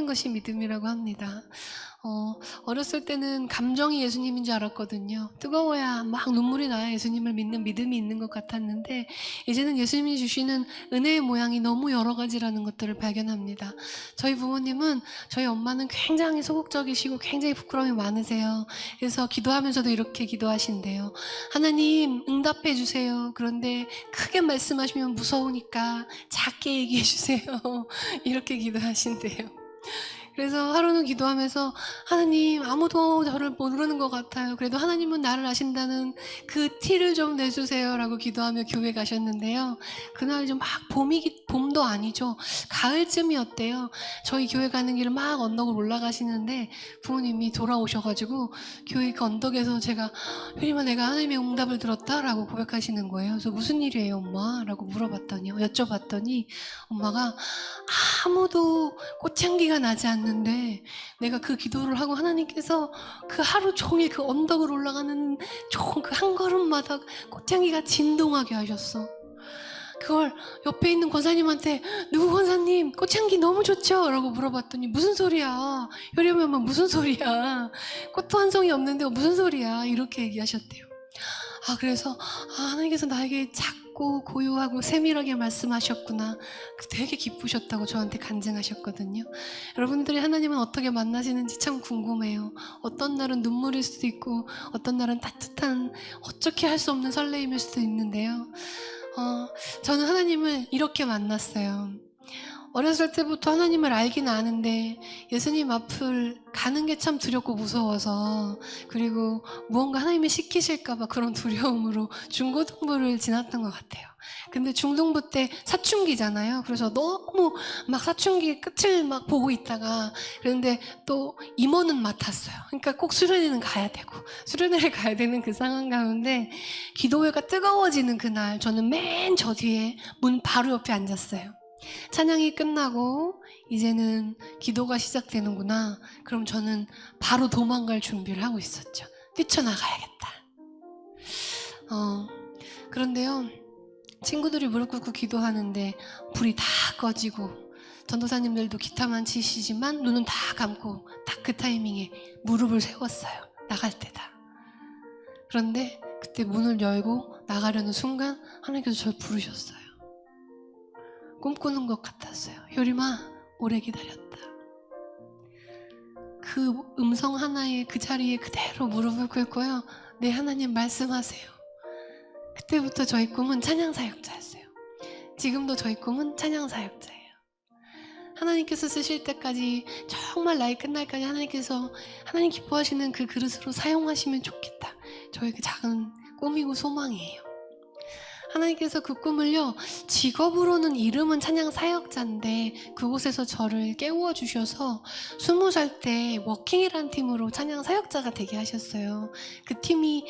것이 믿음이라고 합니다. 어렸을 때는 감정이 예수님인 줄 알았거든요. 뜨거워야 막 눈물이 나야 예수님을 믿는 믿음이 있는 것 같았는데, 이제는 예수님이 주시는 은혜의 모양이 너무 여러 가지라는 것들을 발견합니다. 저희 부모님은, 저희 엄마는 굉장히 소극적이시고 굉장히 부끄러움이 많으세요. 그래서 기도하면서도 이렇게 기도하신대요. 하나님 응답해 주세요. 그런데 크게 말씀하시면 무서우니까 작게 얘기해 주세요. 이렇게 기도하신대요. 그래서 하루는 기도하면서, 하나님 아무도 저를 모르는 것 같아요. 그래도 하나님은 나를 아신다는 그 티를 좀 내주세요 라고 기도하며 교회 가셨는데요. 그날 좀 막 봄도 아니죠, 가을쯤이었대요. 저희 교회 가는 길을 막 언덕을 올라가시는데 부모님이 돌아오셔가지고 교회 그 언덕에서 제가, 효림아 내가 하나님의 응답을 들었다 라고 고백하시는 거예요. 그래서 무슨 일이에요 엄마? 라고 여쭤봤더니 엄마가, 아무도 꽃향기가 나지 않는데 내가 그 기도를 하고 하나님께서 그 하루 종일 그 언덕을 올라가는 그 한 걸음마다 꽃향기가 진동하게 하셨어. 그걸 옆에 있는 권사님한테, 누구 권사님 꽃향기 너무 좋죠? 라고 물어봤더니, 무슨 소리야 효림이 엄마, 무슨 소리야, 꽃도 한 송이 없는데 무슨 소리야, 이렇게 얘기하셨대요. 그래서 하나님께서 나에게 작고 고요하고 세밀하게 말씀하셨구나, 되게 기쁘셨다고 저한테 간증하셨거든요. 여러분들이 하나님은 어떻게 만나시는지 참 궁금해요. 어떤 날은 눈물일 수도 있고 어떤 날은 따뜻한, 어떻게 할 수 없는 설레임일 수도 있는데요. 저는 하나님을 이렇게 만났어요. 어렸을 때부터 하나님을 알긴 아는데 예수님 앞을 가는 게 참 두렵고 무서워서, 그리고 무언가 하나님이 시키실까봐 그런 두려움으로 중고등부를 지났던 것 같아요. 근데 중등부 때 사춘기잖아요. 그래서 너무 막 사춘기 끝을 막 보고 있다가, 그런데 또 임원은 맡았어요. 그러니까 꼭 수련회는 가야 되고, 수련회를 가야 되는 그 상황 가운데 기도회가 뜨거워지는 그날, 저는 맨 저 뒤에 문 바로 옆에 앉았어요. 찬양이 끝나고 이제는 기도가 시작되는구나. 그럼 저는 바로 도망갈 준비를 하고 있었죠. 뛰쳐나가야겠다. 그런데요, 친구들이 무릎 꿇고 기도하는데 불이 다 꺼지고 전도사님들도 기타만 치시지만 눈은 다 감고 딱 그 타이밍에 무릎을 세웠어요. 나갈 때다. 그런데 그때 문을 열고 나가려는 순간 하나님께서 저를 부르셨어요. 꿈꾸는 것 같았어요. 효림아, 오래 기다렸다. 그 음성 하나에 그 자리에 그대로 무릎을 꿇고요, 네 하나님 말씀하세요. 그때부터 저희 꿈은 찬양 사역자였어요. 지금도 저희 꿈은 찬양 사역자예요. 하나님께서 쓰실 때까지, 정말 나이 끝날까지 하나님 기뻐하시는 그 그릇으로 사용하시면 좋겠다. 저의 그 작은 꿈이고 소망이에요. 하나님께서 그 꿈을요, 직업으로는 이름은 찬양 사역자인데 그곳에서 저를 깨워주셔서 20살 때 워킹이라는 팀으로 찬양 사역자가 되게 하셨어요. 그 팀이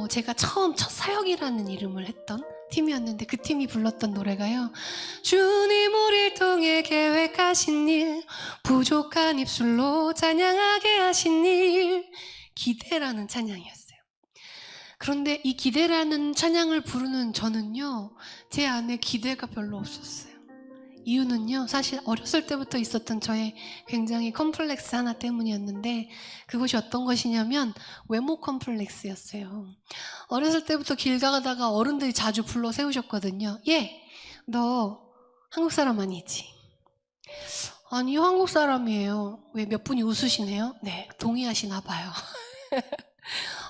제가 처음 첫 사역이라는 이름을 했던 팀이었는데, 그 팀이 불렀던 노래가요, 주님 우리를 통해 계획하신 일, 부족한 입술로 찬양하게 하신 일, 기대라는 찬양이었어요. 그런데 이 기대라는 찬양을 부르는 저는요, 제 안에 기대가 별로 없었어요. 이유는요, 사실 어렸을 때부터 있었던 저의 굉장히 컴플렉스 하나 때문이었는데, 그것이 어떤 것이냐면 외모 컴플렉스였어요. 어렸을 때부터 길 가다가 어른들이 자주 불러 세우셨거든요. 얘, 너 한국 사람 아니지? 아니요, 한국 사람이에요. 왜 몇 분이 웃으시네요? 네, 동의하시나 봐요.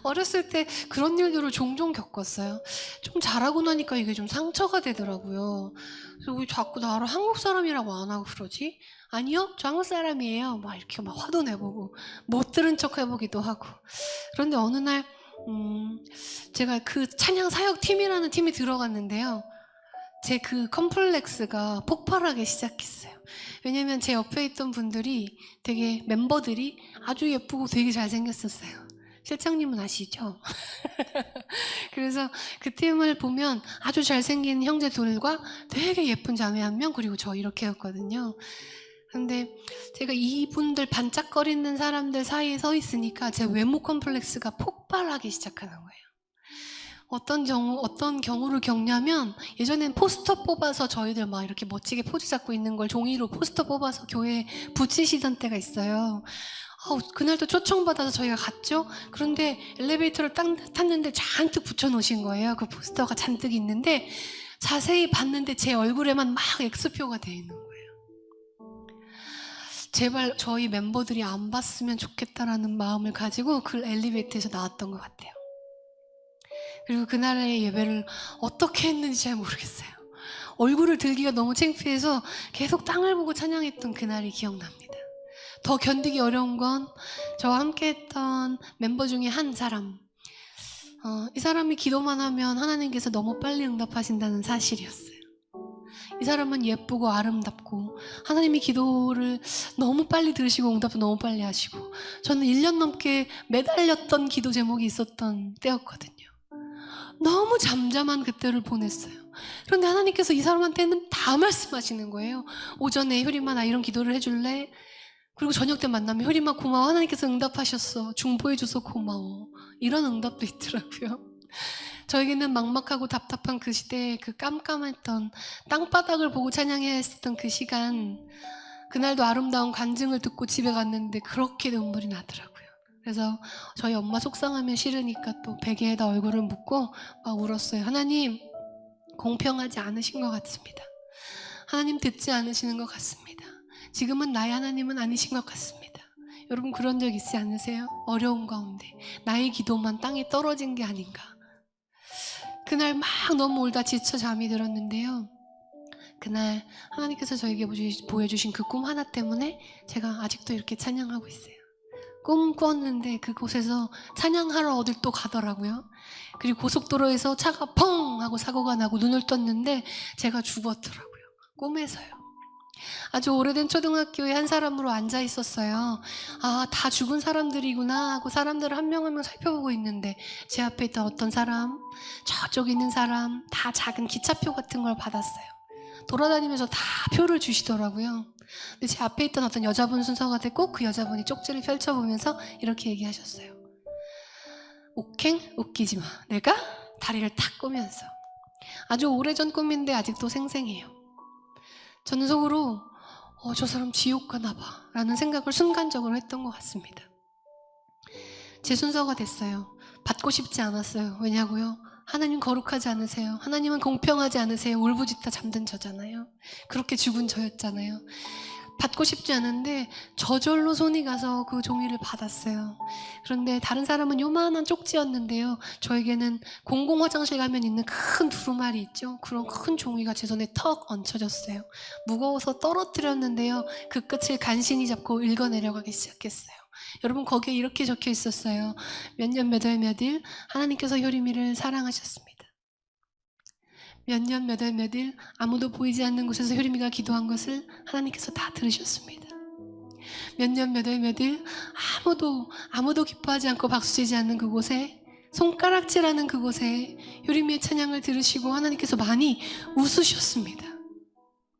어렸을 때 그런 일들을 종종 겪었어요. 좀 자라고 나니까 이게 좀 상처가 되더라고요. 그래서 왜 자꾸 나를 한국 사람이라고 안 하고 그러지? 아니요, 저 한국 사람이에요. 막 이렇게 막 화도 내보고 못 들은 척 해보기도 하고. 그런데 어느 날 제가 그 찬양 사역팀이라는 팀이 들어갔는데요, 제 그 컴플렉스가 폭발하기 시작했어요. 왜냐면 제 옆에 있던 분들이 멤버들이 아주 예쁘고 되게 잘생겼었어요. 실장님은 아시죠? 그래서 그 팀을 보면 아주 잘생긴 형제 둘과 되게 예쁜 자매 한 명, 그리고 저 이렇게였거든요. 근데 제가 이분들 반짝거리는 사람들 사이에 서 있으니까 제 외모 컴플렉스가 폭발하기 시작하는 거예요. 어떤 경우를 겪냐면, 예전엔 포스터 뽑아서 저희들 막 이렇게 멋지게 포즈 잡고 있는 걸 종이로 포스터 뽑아서 교회에 붙이시던 때가 있어요. 그날도 초청받아서 저희가 갔죠. 그런데 엘리베이터를 딱 탔는데 잔뜩 붙여놓으신 거예요. 그 포스터가 잔뜩 있는데 자세히 봤는데 제 얼굴에만 막 X표가 돼 있는 거예요. 제발 저희 멤버들이 안 봤으면 좋겠다라는 마음을 가지고 그 엘리베이터에서 나왔던 것 같아요. 그리고 그날의 예배를 어떻게 했는지 잘 모르겠어요. 얼굴을 들기가 너무 창피해서 계속 땅을 보고 찬양했던 그날이 기억납니다. 더 견디기 어려운 건 저와 함께 했던 멤버 중에 한 사람, 이 사람이 기도만 하면 하나님께서 너무 빨리 응답하신다는 사실이었어요. 이 사람은 예쁘고 아름답고 하나님이 기도를 너무 빨리 들으시고 응답도 너무 빨리 하시고, 저는 1년 넘게 매달렸던 기도 제목이 있었던 때였거든요. 너무 잠잠한 그때를 보냈어요. 그런데 하나님께서 이 사람한테는 다 말씀하시는 거예요. 오전에 효림아 나 이런 기도를 해줄래? 그리고 저녁 때 만나면 효림아 고마워, 하나님께서 응답하셨어, 중보해줘서 고마워, 이런 응답도 있더라고요. 저에게는 막막하고 답답한 그 시대에 그 깜깜했던 땅바닥을 보고 찬양해야 했었던 그 시간, 그날도 아름다운 간증을 듣고 집에 갔는데 그렇게 눈물이 나더라고요. 그래서 저희 엄마 속상하면 싫으니까 또 베개에다 얼굴을 묻고 막 울었어요. 하나님, 공평하지 않으신 것 같습니다. 하나님 듣지 않으시는 것 같습니다. 지금은 나의 하나님은 아니신 것 같습니다. 여러분 그런 적 있지 않으세요? 어려운 가운데 나의 기도만 땅에 떨어진 게 아닌가. 그날 막 너무 울다 지쳐 잠이 들었는데요, 그날 하나님께서 저에게 보여주신 그 꿈 하나 때문에 제가 아직도 이렇게 찬양하고 있어요. 꿈 꿨는데 그곳에서 찬양하러 어딜 또 가더라고요. 그리고 고속도로에서 차가 펑 하고 사고가 나고 눈을 떴는데 제가 죽었더라고요. 꿈에서요. 아주 오래된 초등학교에 한 사람으로 앉아 있었어요. 다 죽은 사람들이구나 하고 사람들을 한 명 한 명 살펴보고 있는데, 제 앞에 있던 어떤 사람, 저쪽에 있는 사람 다 작은 기차표 같은 걸 받았어요. 돌아다니면서 다 표를 주시더라고요. 근데 제 앞에 있던 어떤 여자분 순서가 됐고, 그 여자분이 쪽지를 펼쳐보면서 이렇게 얘기하셨어요. 옥행 웃기지 마. 내가 다리를 탁 꼬면서. 아주 오래전 꿈인데 아직도 생생해요. 저는 속으로 저 사람 지옥 가나 봐 라는 생각을 순간적으로 했던 것 같습니다. 제 순서가 됐어요. 받고 싶지 않았어요. 왜냐고요? 하나님 거룩하지 않으세요. 하나님은 공평하지 않으세요. 울부짖다 잠든 저잖아요. 그렇게 죽은 저였잖아요. 받고 싶지 않은데 저절로 손이 가서 그 종이를 받았어요. 그런데 다른 사람은 요만한 쪽지였는데요, 저에게는 공공 화장실 가면 있는 큰 두루마리 있죠? 그런 큰 종이가 제 손에 턱 얹혀졌어요. 무거워서 떨어뜨렸는데요, 그 끝을 간신히 잡고 읽어내려가기 시작했어요. 여러분 거기에 이렇게 적혀 있었어요. 몇 년 몇 월 몇 일 하나님께서 효림이를 사랑하셨습니다. 몇 년 몇 월 몇 일 아무도 보이지 않는 곳에서 효림이가 기도한 것을 하나님께서 다 들으셨습니다. 몇 년 몇 월 몇 일 아무도 기뻐하지 않고 박수치지 않는 그곳에, 손가락질하는 그곳에 효림이의 찬양을 들으시고 하나님께서 많이 웃으셨습니다.